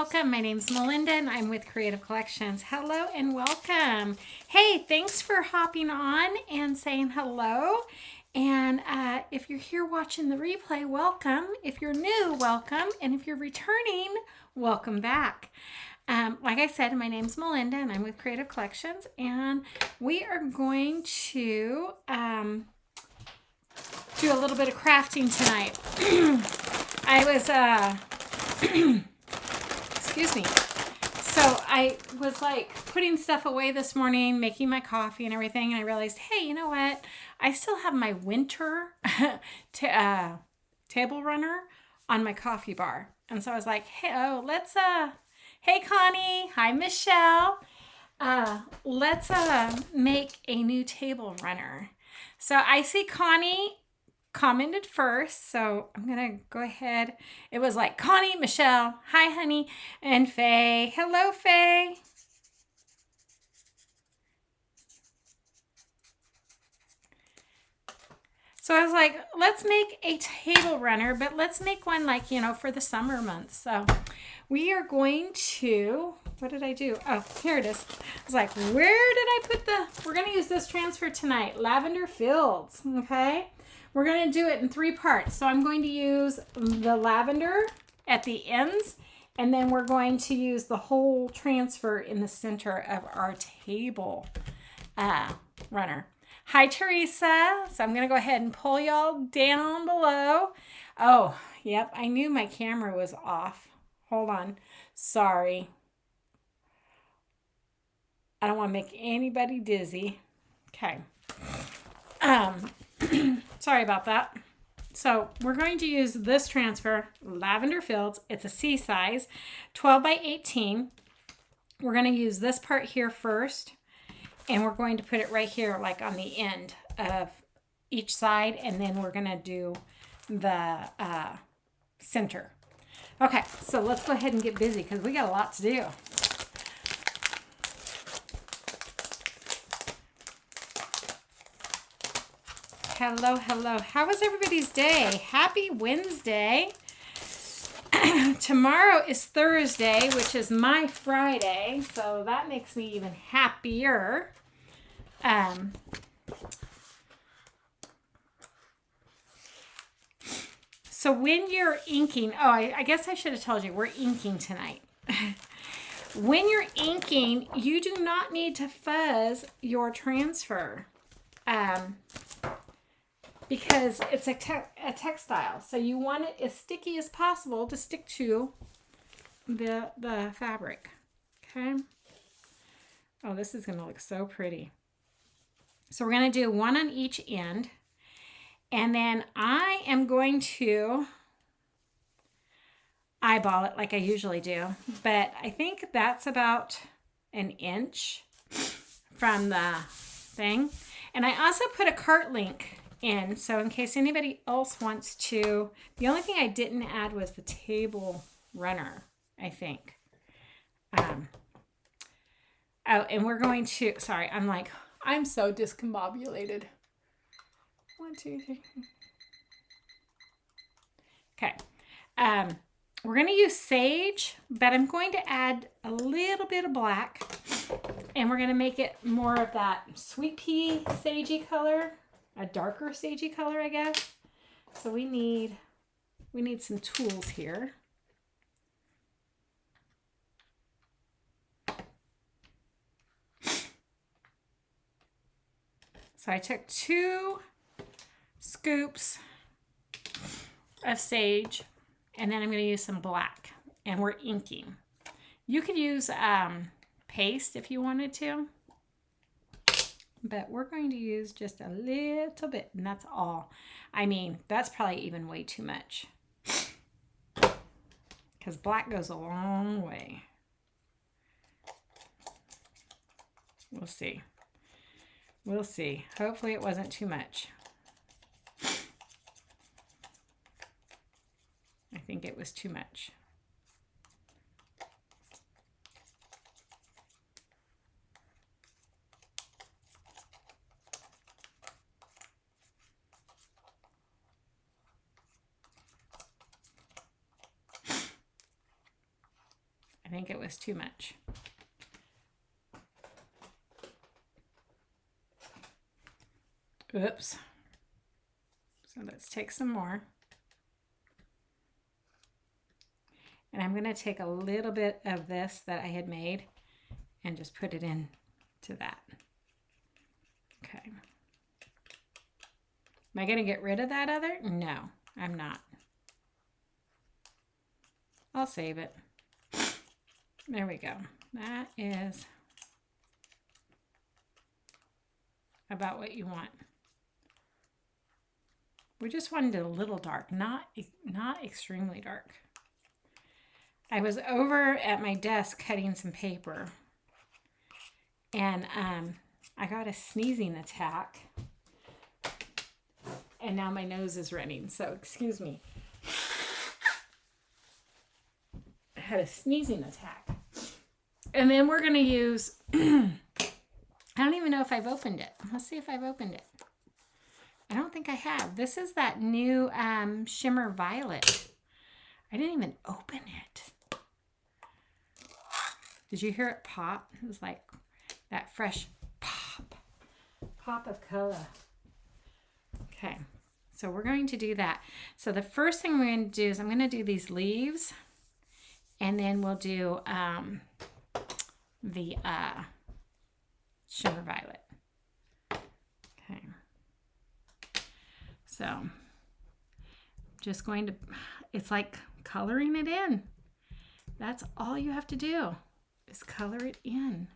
welcome. My name's Melinda and I'm with Creative Collections. Hello and welcome. Hey, thanks for hopping on and saying hello. And if you're here watching the replay, welcome. If you're new, welcome. And if you're returning, welcome back. Like I said, my name's Melinda and I'm with Creative Collections. And we are going to do a little bit of crafting tonight. I was, excuse me. So I was like putting stuff away this morning, making my coffee and everything. And I realized, hey, you know what? I still have my winter table runner on my coffee bar. And so I was like, hey, hey, Connie. Hi, Michelle. Let's make a new table runner. So I see Connie commented first, so I'm gonna go ahead. It was like Connie, Michelle, hi honey, and Faye. Hello, Faye. So I was like, let's make a table runner, but let's make one like, you know, for the summer months. So we are going to, what did I do? Oh, here it is. I was like, where did I put we're gonna use this transfer tonight, Lavender Fields, okay? We're going to do it in 3 parts. So I'm going to use the lavender at the ends, and then we're going to use the whole transfer in the center of our table runner. Hi, Teresa. So I'm going to go ahead and pull y'all down below. Oh, yep. I knew my camera was off. Hold on. Sorry. I don't want to make anybody dizzy. Okay. Sorry about that. So we're going to use this transfer, Lavender Fields. It's a C size, 12 by 18. We're going to use this part here first, and we're going to put it right here, like on the end of each side, and then we're going to do the center. Okay, so let's go ahead and get busy because we got a lot to do. Hello, hello. How was everybody's day? Happy Wednesday. Tomorrow is Thursday, which is my Friday, so that makes me even happier. So when you're inking, I guess I should have told you, we're inking tonight. When you're inking, you do not need to fuzz your transfer. Because it's a textile, so you want it as sticky as possible to stick to the fabric. Okay. Oh, this is going to look so pretty. So we're going to do one on each end, and then I am going to eyeball it like I usually do, but I think that's about an inch from the thing. And I also put a cart link in, so in case anybody else wants to, the only thing I didn't add was the table runner, I think. Oh, and we're going to, sorry, I'm so discombobulated. 1, 2, 3. Okay. We're going to use sage, but I'm going to add a little bit of black, and we're going to make it more of that sweet pea sagey color. A darker sagey color, I guess. So we need some tools here. So I took 2 scoops of sage, and then I'm going to use some black, and we're inking. You could use paste if you wanted to. But we're going to use just a little bit, and that's all. I mean, that's probably even way too much. Because black goes a long way. We'll see. We'll see. Hopefully it wasn't too much. I think it was too much. think it was too much. Oops. So let's take some more. And I'm going to take a little bit of this that I had made and just put it in to that. Okay. Am I going to get rid of that other? No, I'm not. I'll save it. There we go. That is about what you want. We just wanted it a little dark, not extremely dark. I was over at my desk cutting some paper, and I got a sneezing attack, and now my nose is running, so excuse me. I had a sneezing attack. And then we're going to use, I don't even know if I've opened it. Let's see if I've opened it. I don't think I have. This is that new shimmer violet. I didn't even open it. Did you hear it pop? It was like that fresh pop of color. Okay, so we're going to do that. So the first thing we're going to do is I'm going to do these leaves, and then we'll do the shimmer violet. Okay. So just going to, it's like coloring it in. That's all you have to do is color it in.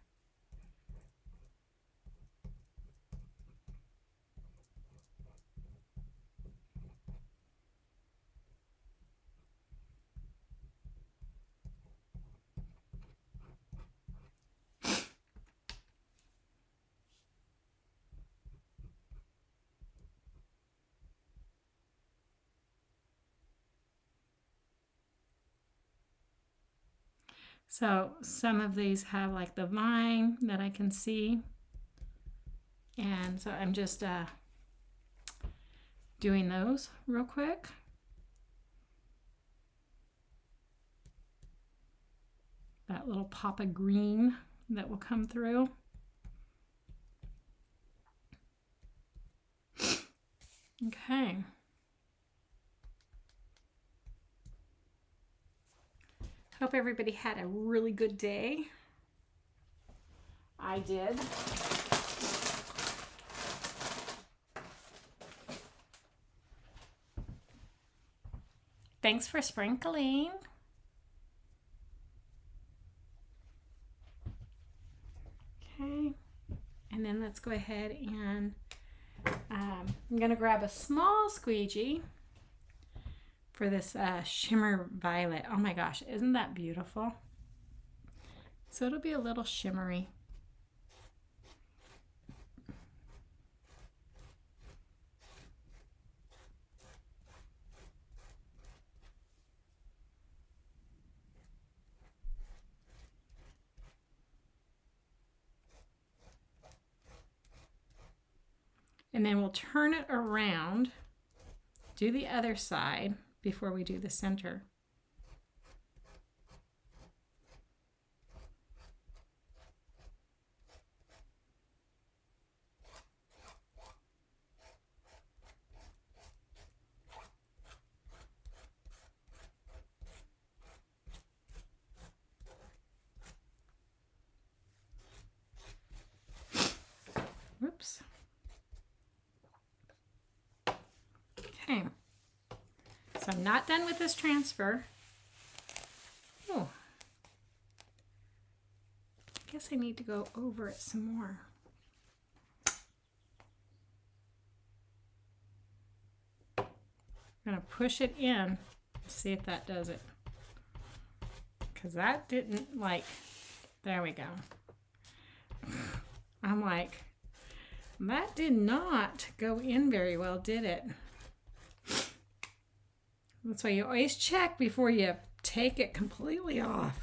So some of these have like the vine that I can see. And so I'm just doing those real quick. That little pop of green that will come through. Okay. Hope everybody had a really good day. I did. Thanks for sprinkling. Okay, and then let's go ahead and I'm going to grab a small squeegee for this shimmer violet. Oh my gosh, isn't that beautiful? So it'll be a little shimmery. And then we'll turn it around, do the other side before we do the center. Whoops. Okay. So I'm not done with this transfer. Oh, I guess I need to go over it some more. I'm going to push it in, see if that does it. Because that didn't there we go. I'm like, that did not go in very well, did it? That's why you always check before you take it completely off.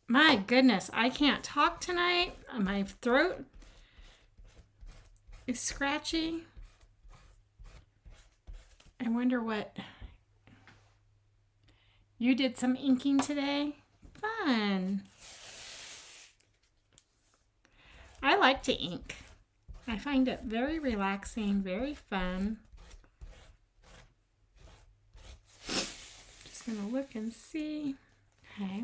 My goodness, I can't talk tonight. My throat is scratchy. I wonder what You did some inking today? Fun. I like to ink. I find it very relaxing, very fun. Just gonna look and see. Okay.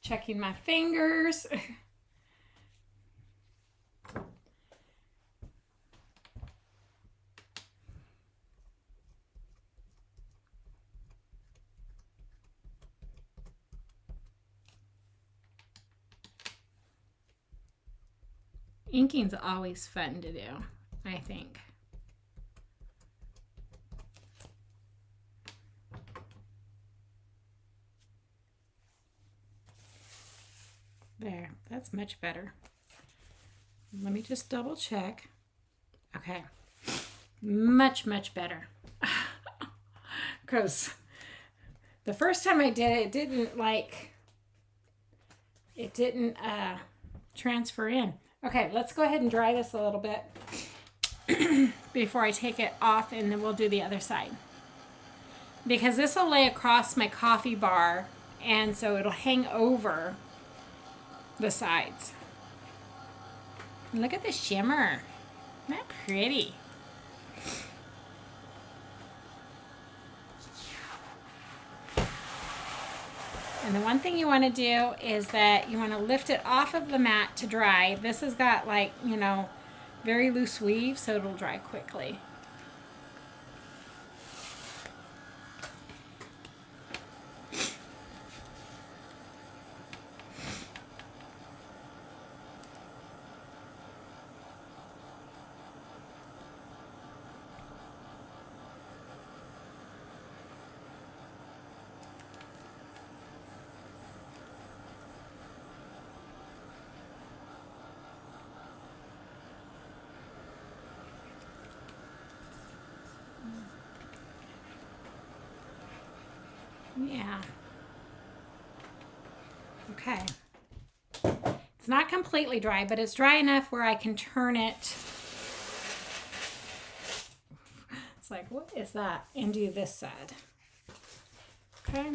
Checking my fingers. Inking's always fun to do, I think. There, that's much better. Let me just double check. Okay, much, much better. Because the first time I did it, it didn't transfer in. Okay, let's go ahead and dry this a little bit before I take it off, and then we'll do the other side. Because this will lay across my coffee bar, and so it'll hang over the sides. And look at the shimmer. Isn't that pretty? And the one thing you want to do is that you want to lift it off of the mat to dry. This has got, like, you know, very loose weave, so it'll dry quickly. Yeah. Okay. It's not completely dry, but it's dry enough where I can turn it. It's like, what is that? And do this side. Okay.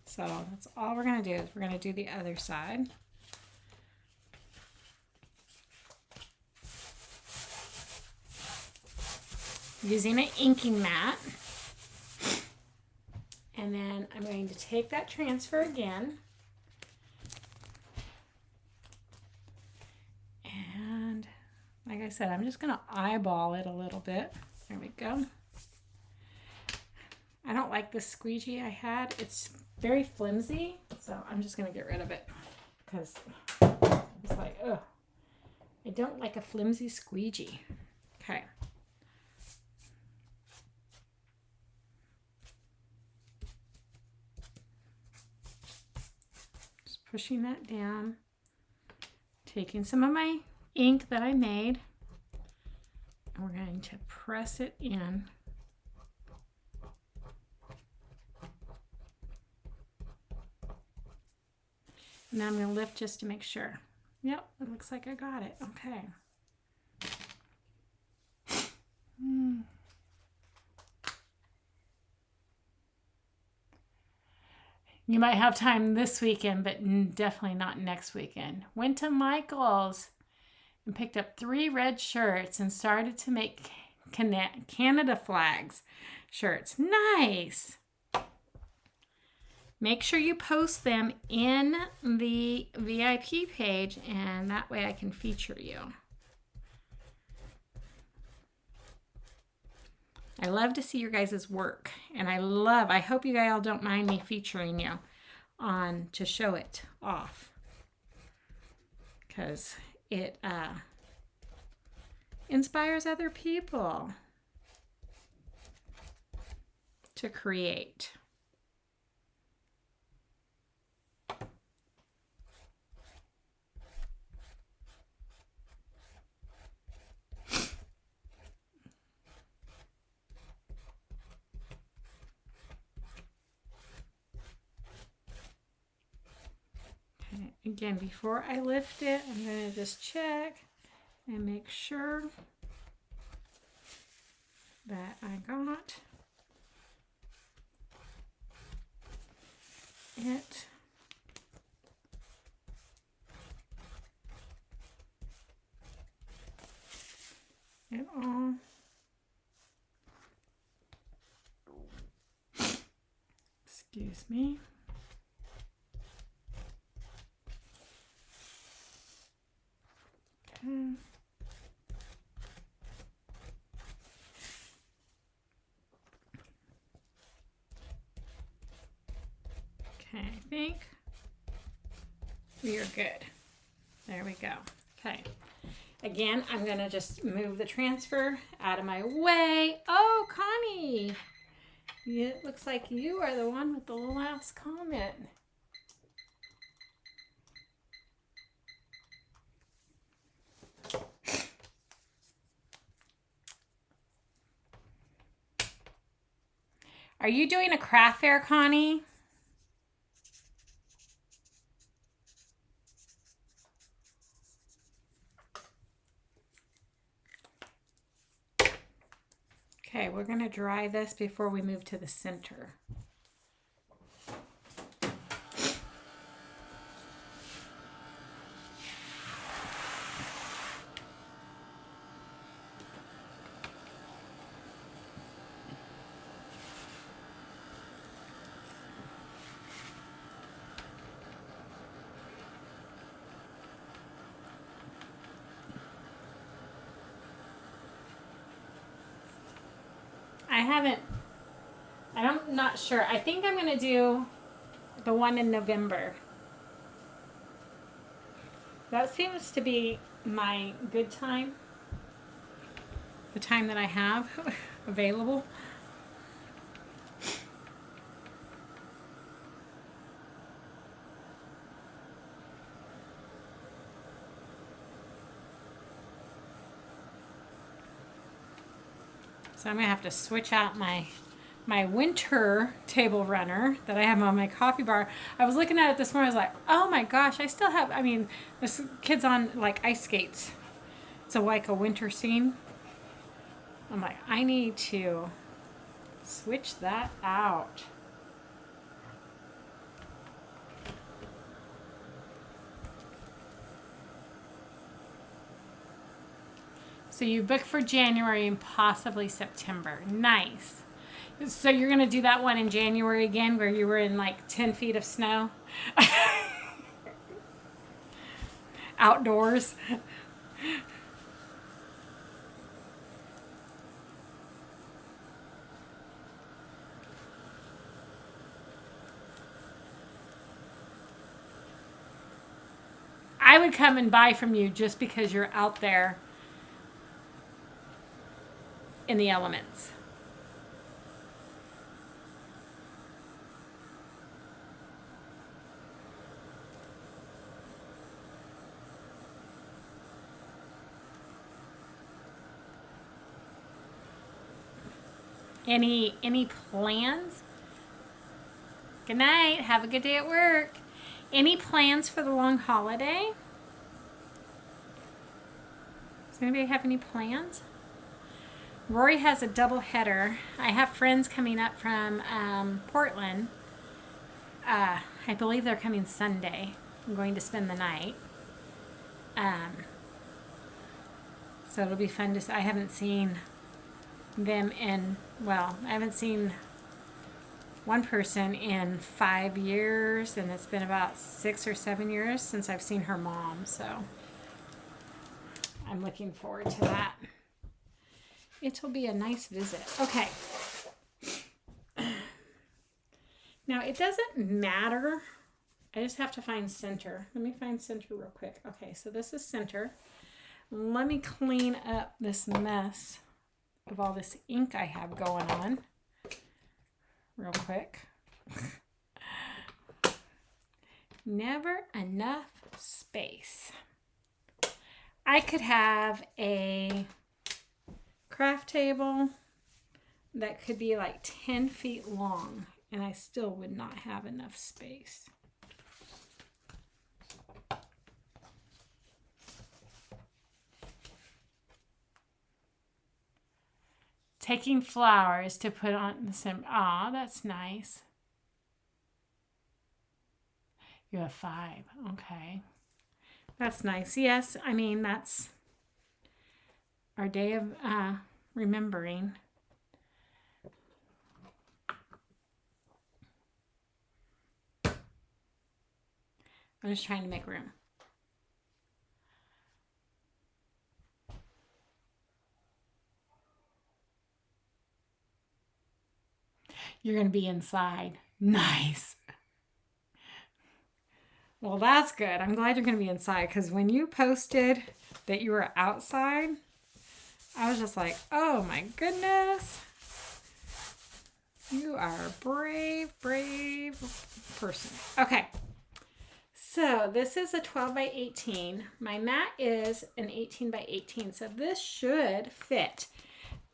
So that's all we're going to do is we're going to do the other side. Using an inking mat. And then I'm going to take that transfer again. And like I said, I'm just going to eyeball it a little bit. There we go. I don't like this squeegee I had. It's very flimsy, so I'm just going to get rid of it because it's like, ugh. I don't like a flimsy squeegee. Okay. Pushing that down, taking some of my ink that I made, and we're going to press it in. And then I'm going to lift just to make sure. Yep, it looks like I got it. Okay. You might have time this weekend, but definitely not next weekend. Went to Michael's and picked up 3 red shirts and started to make Canada flags shirts. Nice! Make sure you post them in the VIP page, and that way I can feature you. I love to see your guys' work, and I hope you guys all don't mind me featuring you on to show it off, because it inspires other people to create. Again, before I lift it, I'm going to just check and make sure that I got it. It all. Excuse me. Okay. Okay, I think we are good. There we go. Okay. Again, I'm going to just move the transfer out of my way. Oh, Connie, it looks like you are the one with the last comment. Are you doing a craft fair, Connie? Okay, we're going to dry this before we move to the center. I'm not sure. I think I'm going to do the one in November. That seems to be my good time. The time that I have available. So I'm going to have to switch out my winter table runner that I have on my coffee bar. I was looking at it this morning. I was like, oh my gosh, I still have, I mean, this kid's on like ice skates. It's like a winter scene. I'm like, I need to switch that out. So you booked for January and possibly September. Nice. So you're going to do that one in January again where you were in like 10 feet of snow? Outdoors. I would come and buy from you just because you're out there in the elements. Any plans? Good night. Have a good day at work. Any plans for the long holiday? Does anybody have any plans? Rory has a double header. I have friends coming up from Portland. I believe they're coming Sunday. I'm going to spend the night. So it'll be fun to. I haven't seen them in. Well, I haven't seen one person in 5 years, and it's been about 6 or 7 years since I've seen her mom. So I'm looking forward to that. It'll be a nice visit. Okay. Now, it doesn't matter. I just have to find center. Let me find center real quick. Okay, so this is center. Let me clean up this mess of all this ink I have going on real quick. Never enough space. I could have a craft table that could be like 10 feet long, and I still would not have enough space. Taking flowers to put on the sim. Aw, that's nice. You have 5. Okay. That's nice. Yes, I mean, that's our day of remembering. I'm just trying to make room. You're going to be inside. Nice. Well, that's good. I'm glad you're going to be inside, because when you posted that you were outside, I was just like, oh my goodness. You are a brave, brave person. Okay. So this is a 12 by 18. My mat is an 18 by 18. So this should fit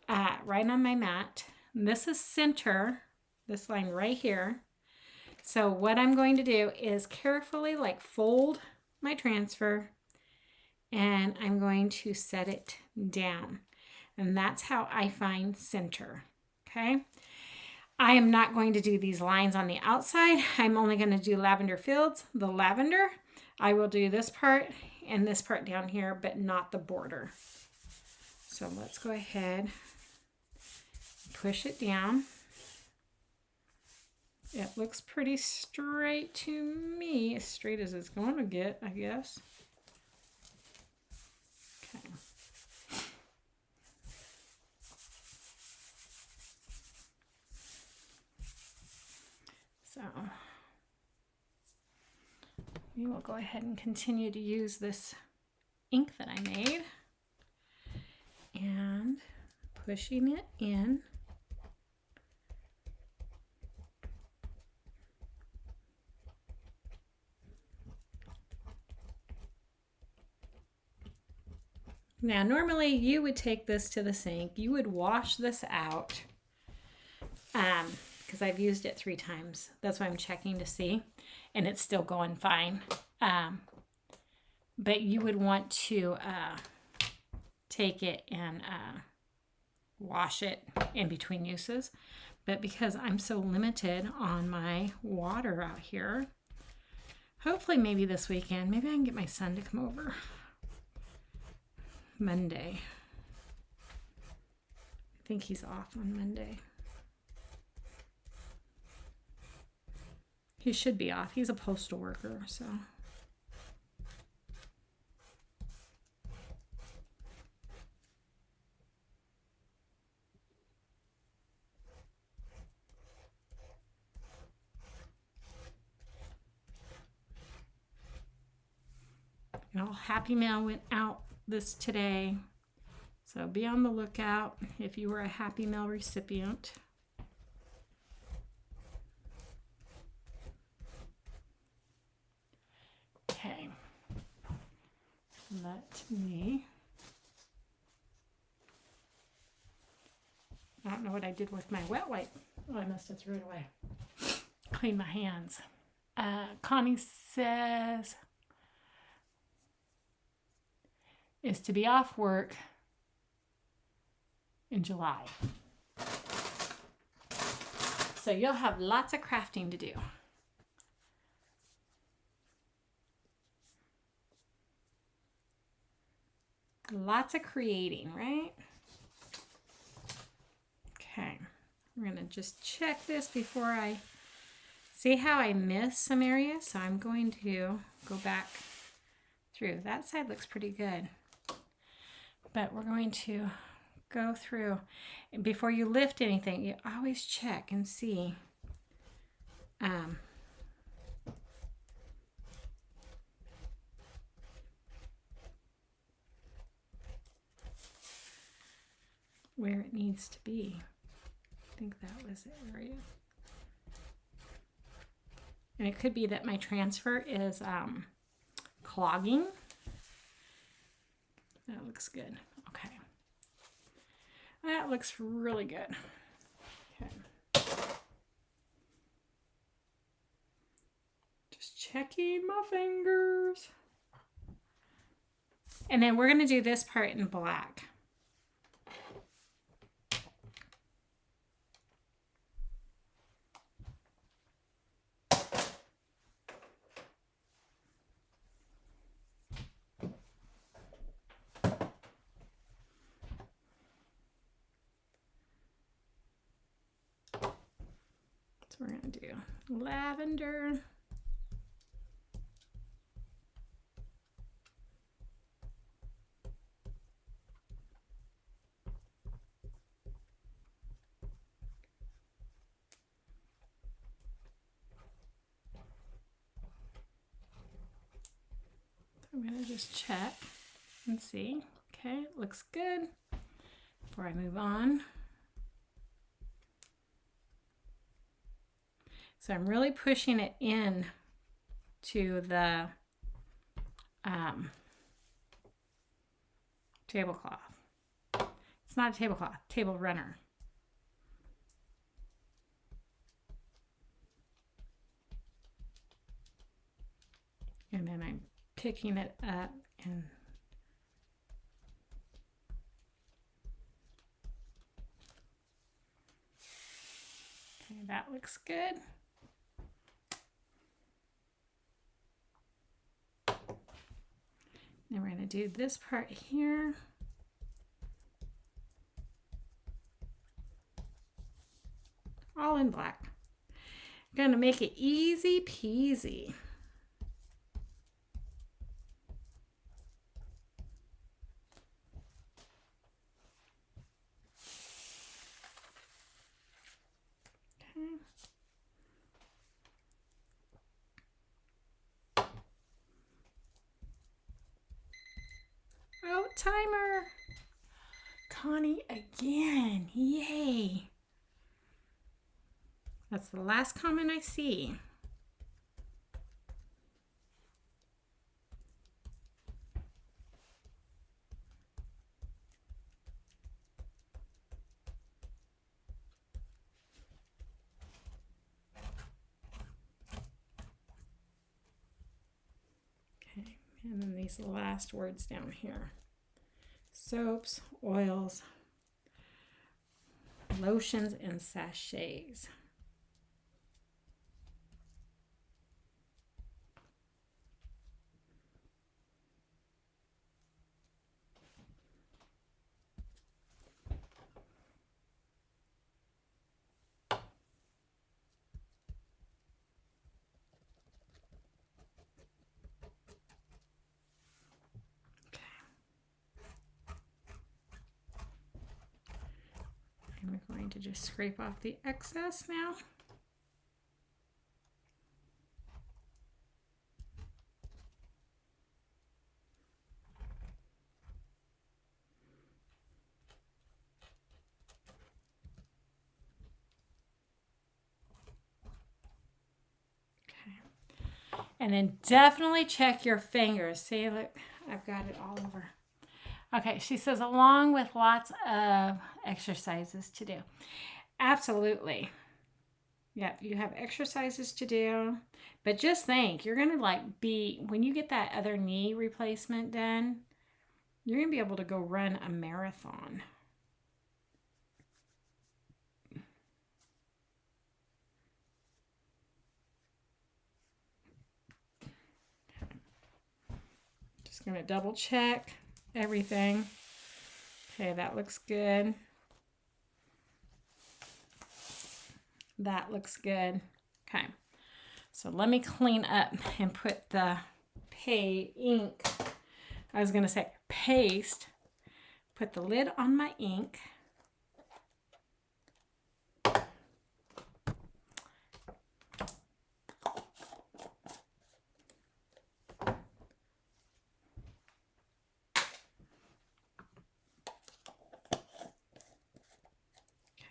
right on my mat. And this is center, this line right here. So what I'm going to do is carefully like fold my transfer, and I'm going to set it down. And that's how I find center. Okay. I am not going to do these lines on the outside. I'm only going to do Lavender Fields, the lavender. I will do this part and this part down here, but not the border. So let's go ahead, push it down. It looks pretty straight to me, as straight as it's going to get, I guess. Okay. So we will go ahead and continue to use this ink that I made and pushing it in. Now, normally you would take this to the sink. You would wash this out because I've used it 3 times. That's why I'm checking to see, and it's still going fine. But you would want to take it and wash it in between uses. But because I'm so limited on my water out here, hopefully maybe this weekend, maybe I can get my son to come over. Monday. I think he's off on Monday. He should be off. He's a postal worker, so. All Happy Mail went out today, so be on the lookout if you were a Happy Mail recipient. Okay, let me, I don't know what I did with my wet wipe. Oh, I must have threw it away. Clean my hands. Connie says, is to be off work in July. So you'll have lots of crafting to do. Lots of creating, right? Okay, we're gonna just check this before I see how I miss some areas. So I'm going to go back through. That side looks pretty good. But we're going to go through. And before you lift anything, you always check and see where it needs to be. I think that was the area. And it could be that my transfer is clogging. That looks good. Okay. That looks really good. Okay. Just checking my fingers. And then we're going to do this part in black. So we're going to do lavender. I'm going to just check and see. Okay, it looks good before I move on. So I'm really pushing it in to the tablecloth. It's not a tablecloth, table runner. And then I'm picking it up and okay, that looks good. Then we're going to do this part here. All in black. I'm going to make it easy peasy. Oh, timer. Connie again. Yay. That's the last comment I see. Okay, and then these last words down here. Soaps, oils, lotions, and sachets. And we're going to just scrape off the excess now. Okay. And then definitely check your fingers. See, look, I've got it all over. Okay, she says, along with lots of exercises to do. Absolutely. Yep, you have exercises to do. But just think, you're going to when you get that other knee replacement done, you're going to be able to go run a marathon. Just going to double check everything. Okay, that looks good. That looks good. Okay, so let me clean up and put the ink. I was going to say paste. Put the lid on my ink.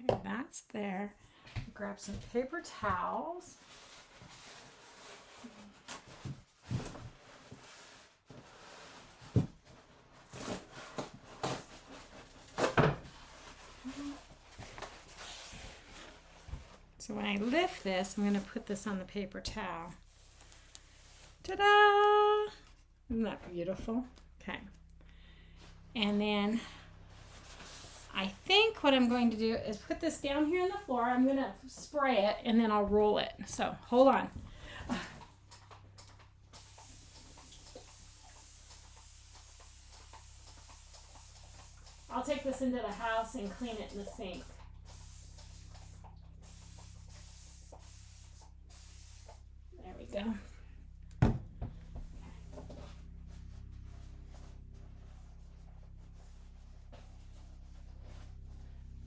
Okay, that's there. Grab some paper towels. So when I lift this, I'm going to put this on the paper towel. Ta-da! Isn't that beautiful? Okay. And then I think what I'm going to do is put this down here on the floor. I'm going to spray it and then I'll roll it. So hold on. I'll take this into the house and clean it in the sink. go.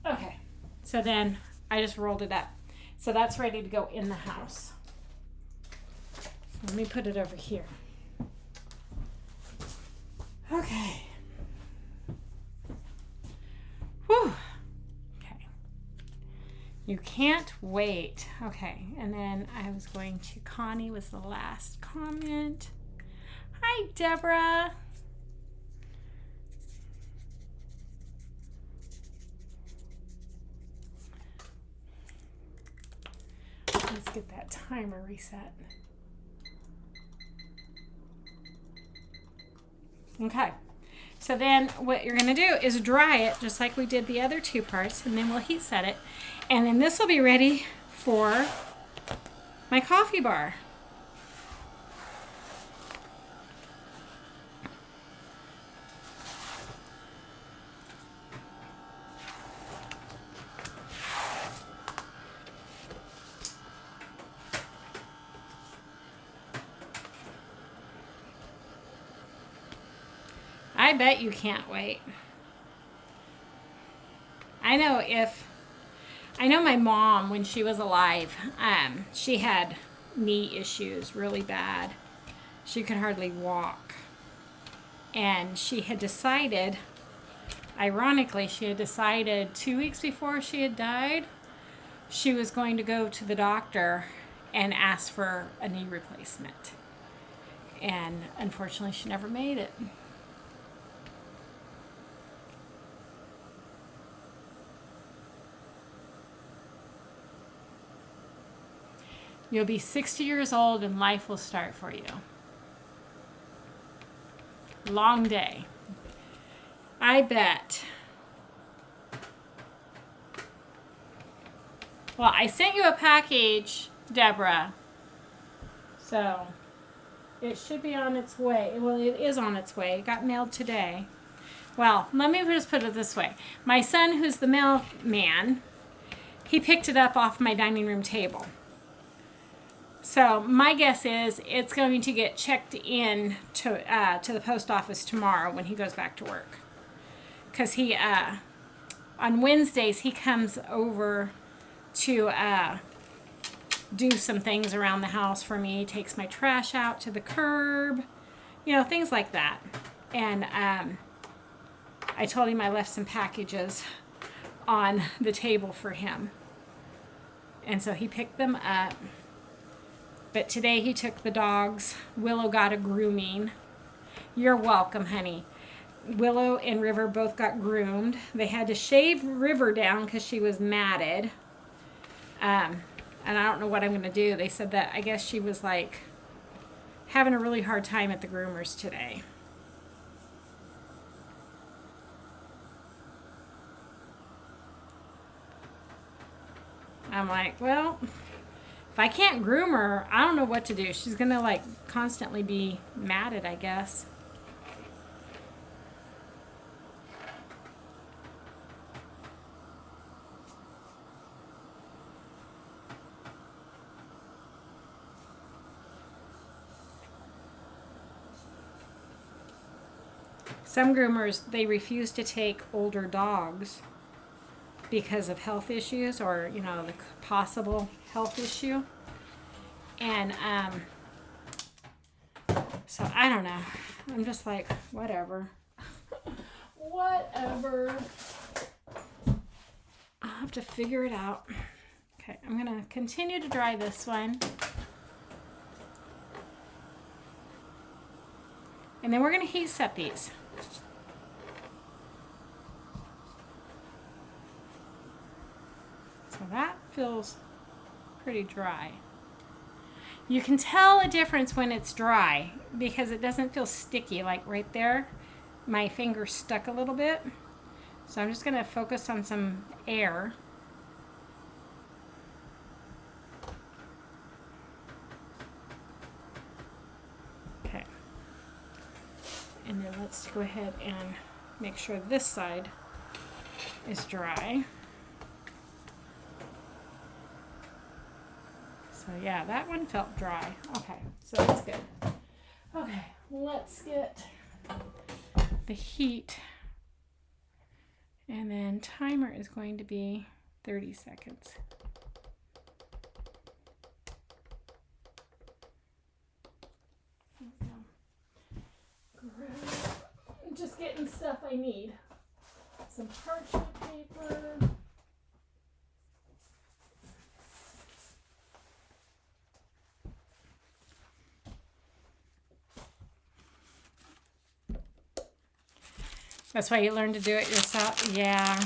Okay, so then I just rolled it up. So that's ready to go in the house. Let me put it over here. Okay. Whew. Okay. You can't wait. Okay, and then I was going to, Connie was the last comment. Hi, Deborah. Let's get that timer reset. Okay, so then what you're going to do is dry it just like we did the other two parts, and then we'll heat set it. And then this will be ready for my coffee bar. I bet you can't wait. I know my mom, when she was alive, she had knee issues really bad. She could hardly walk. And she had decided, ironically, 2 weeks before she had died, she was going to go to the doctor and ask for a knee replacement. And unfortunately, she never made it. You'll be 60 years old and life will start for you. Long day. I bet. Well, I sent you a package, Deborah. So it should be on its way. Well, it is on its way. It got mailed today. Well, let me just put it this way. My son, who's the mailman, he picked it up off my dining room table. So my guess is it's going to get checked in to the post office tomorrow when he goes back to work. Because he, on Wednesdays, he comes over to do some things around the house for me. He takes my trash out to the curb, you know, things like that. And I told him I left some packages on the table for him. And so he picked them up. But today he took the dogs. Willow got a grooming. You're welcome, honey. Willow and River both got groomed. They had to shave River down because she was matted. And I don't know what I'm going to do. They said that I guess she was like having a really hard time at the groomers today. I'm like, well, if I can't groom her, I don't know what to do. She's going to like constantly be matted, I guess. Some groomers, they refuse to take older dogs because of health issues or, you know, the possible health issue. And so I don't know. I'm just like, whatever. Whatever. I'll have to figure it out. Okay, I'm going to continue to dry this one. And then we're going to heat set these. So that feels pretty dry. You can tell a difference when it's dry because it doesn't feel sticky. Like right there, my finger stuck a little bit. So I'm just going to focus on some air. Okay. And then let's go ahead and make sure this side is dry. So So yeah, that one felt dry. Okay, so that's good. Okay, let's get the heat. And then timer is going to be 30 seconds. Just getting stuff I need. Some parchment paper. That's why you learn to do it yourself? Yeah.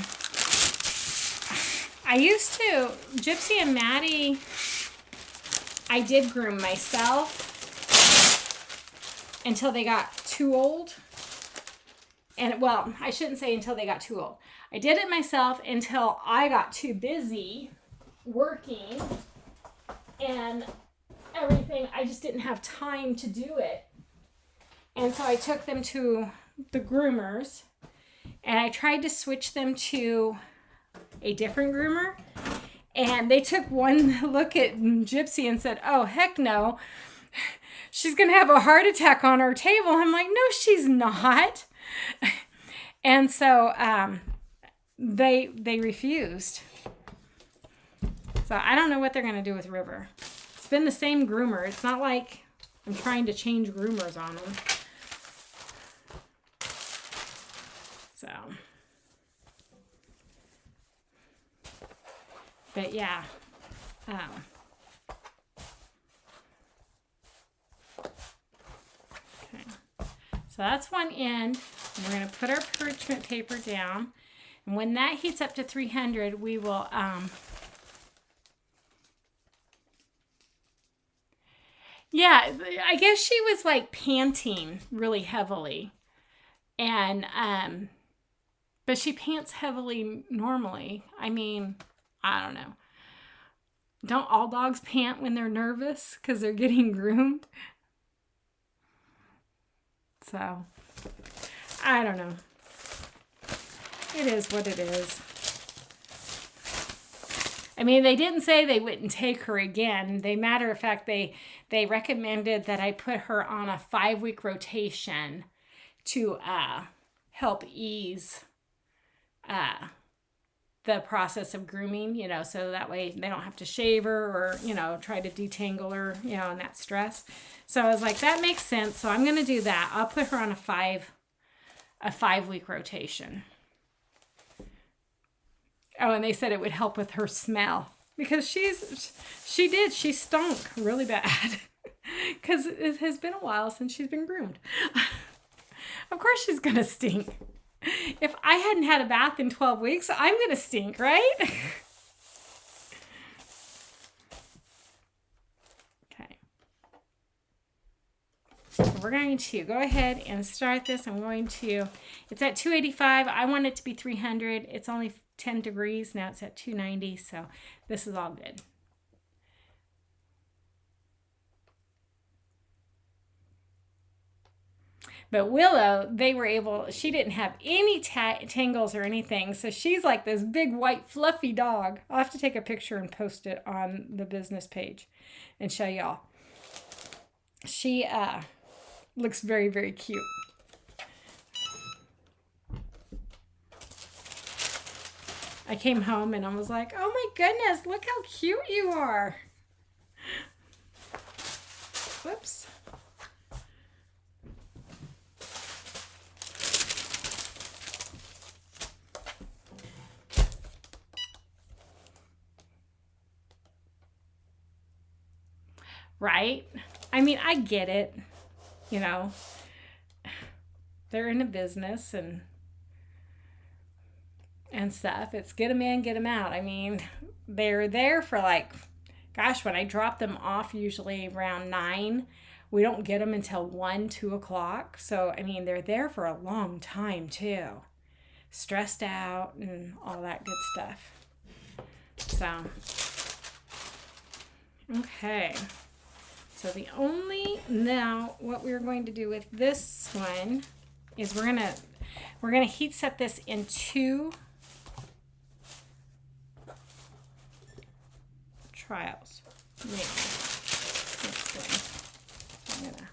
I used to, Gypsy and Maddie, I did groom myself until they got too old. And well, I shouldn't say until they got too old. I did it myself until I got too busy working and everything. I just didn't have time to do it. And so I took them to the groomers and I tried to switch them to a different groomer. And they took one look at Gypsy and said, "Oh, heck no. She's going to have a heart attack on our table." I'm like, "No, she's not." And so they refused. So I don't know what they're going to do with River. It's been the same groomer. It's not like I'm trying to change groomers on them. So, but yeah. Okay. So that's one end. We're going to put our parchment paper down. And when that heats up to 300, we will, yeah, I guess she was like panting really heavily. And, but she pants heavily normally. I mean, I don't know. Don't all dogs pant when they're nervous because they're getting groomed? So, I don't know. It is what it is. I mean, they didn't say they wouldn't take her again. Matter of fact, they recommended that I put her on a 5-week rotation to help ease the process of grooming, you know, so that way they don't have to shave her or, you know, try to detangle her, you know, and that stress. So I was like, that makes sense. So I'm going to do that. I'll put her on a 5-week rotation. Oh, and they said it would help with her smell because she stunk really bad because it has been a while since she's been groomed. Of course she's going to stink. If I hadn't had a bath in 12 weeks, I'm going to stink, right? Okay. So we're going to go ahead and start this. It's at 285. I want it to be 300. It's only 10 degrees. Now it's at 290. So this is all good. But Willow, she didn't have any tangles or anything. So she's like this big white fluffy dog. I'll have to take a picture and post it on the business page and show y'all. She looks very, very cute. I came home and I was like, oh my goodness, look how cute you are. Whoops. Right? I mean, I get it. You know, they're in a business and stuff. It's get them in, get them out. I mean, they're there for like, gosh, when I drop them off, usually around 9, we don't get them until 1, 2 o'clock. So, I mean, they're there for a long time too. Stressed out and all that good stuff. So, okay. So now what we're going to do with this one is we're gonna heat set this in 2 trials. maybe. Let's see. I'm gonna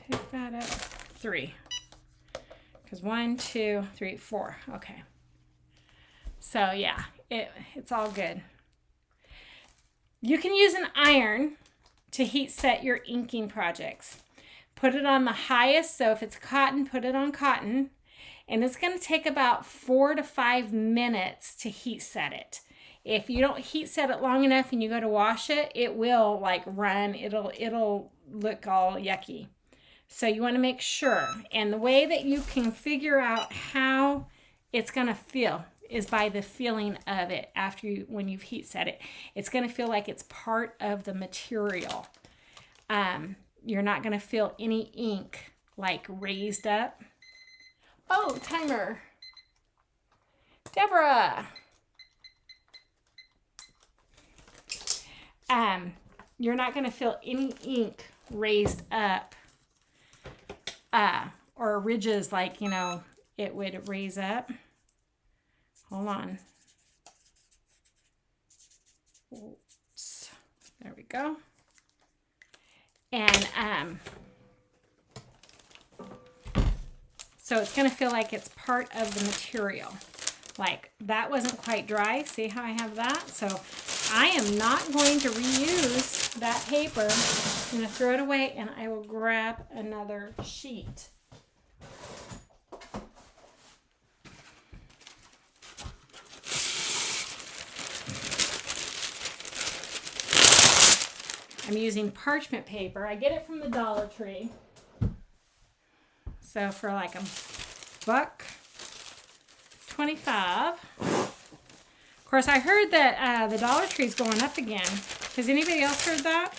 pick that up. 3. Because 1, 2, 3, 4. Okay. So yeah, it's all good. You can use an iron to heat set your inking projects. Put it on the highest, so if it's cotton, put it on cotton. And it's going to take about 4 to 5 minutes to heat set it. If you don't heat set it long enough and you go to wash it, it will like run. It'll look all yucky. So you want to make sure. And the way that you can figure out how it's going to feel is by the feeling of it when you've heat set it. It's going to feel like it's part of the material. You're not going to feel any ink like raised up. Oh, timer. Deborah. You're not going to feel any ink raised up or ridges like, it would raise up. Hold on. Oops. There we go. And so it's going to feel like it's part of the material. Like that wasn't quite dry. See how I have that? So I am not going to reuse that paper. I'm going to throw it away and I will grab another sheet. I'm using parchment paper. I get it from the Dollar Tree. So for like $1.25. Of course, I heard that the Dollar Tree is going up again. Has anybody else heard that?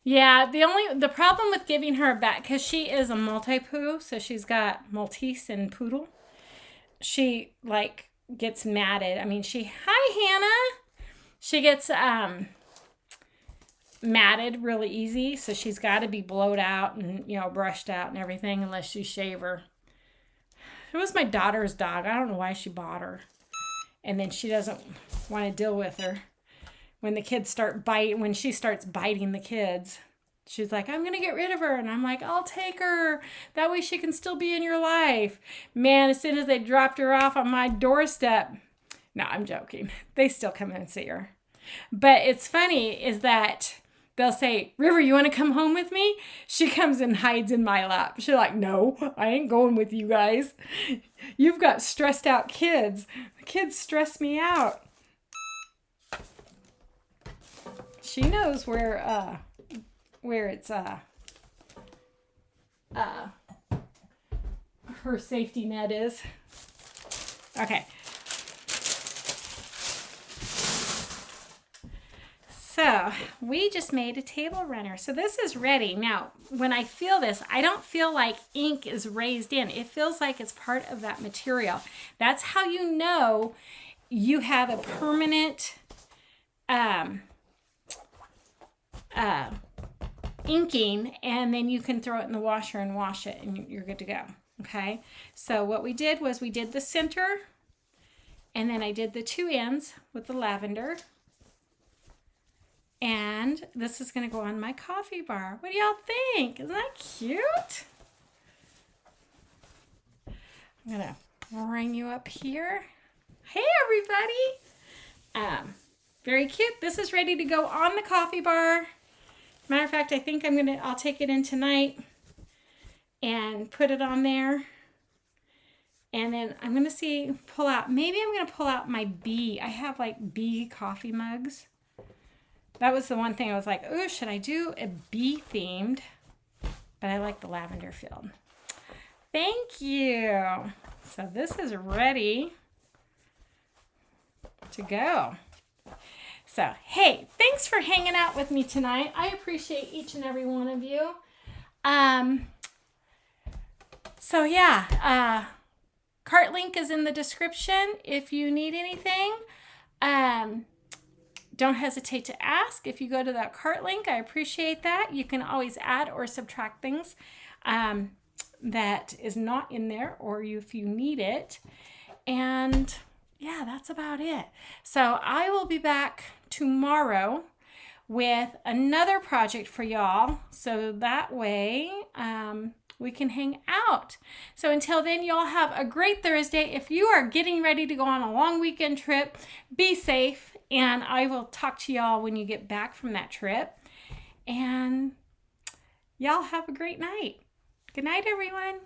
Yeah, the problem with giving her a bat, because she is a Maltipoo, so she's got Maltese and Poodle. She like gets matted. I mean, hi Hannah. She gets matted really easy, so she's got to be blowed out and brushed out and everything unless you shave her. It was my daughter's dog. I don't know why she bought her, and then she doesn't want to deal with her. When the kids start biting, when she starts biting the kids, she's like, I'm going to get rid of her. And I'm like, I'll take her. That way she can still be in your life. Man, as soon as they dropped her off on my doorstep. No, I'm joking. They still come in and see her. But it's funny is that they'll say, River, you want to come home with me? She comes and hides in my lap. She's like, no, I ain't going with you guys. You've got stressed out kids. The kids stress me out. She knows where it's her safety net is. Okay. So we just made a table runner. So this is ready. Now, when I feel this, I don't feel like ink is raised in. It feels like it's part of that material. That's how you know you have a permanent inking, and then you can throw it in the washer and wash it and you're good to go. Okay, so what we did was we did the center, and then I did the 2 ends with the lavender, and this is going to go on my coffee bar. What do y'all think? Isn't that cute? I'm going to bring you up here. Hey everybody. Very cute. This is ready to go on the coffee bar. Matter of fact, I think I'll take it in tonight and put it on there. And then I'm going to pull out my bee. I have like bee coffee mugs. That was the one thing I was like, oh, should I do a bee themed? But I like the lavender field. Thank you. So this is ready to go. So, hey, thanks for hanging out with me tonight. I appreciate each and every one of you. So, yeah, cart link is in the description if you need anything. don't hesitate to ask if you go to that cart link. I appreciate that. You can always add or subtract things that is not in there, or if you need it. And yeah, that's about it. So I will be back tomorrow with another project for y'all, so that way we can hang out. So until then, y'all have a great Thursday. If you are getting ready to go on a long weekend trip, be safe, and I will talk to y'all when you get back from that trip. And y'all have a great night. Good night, everyone.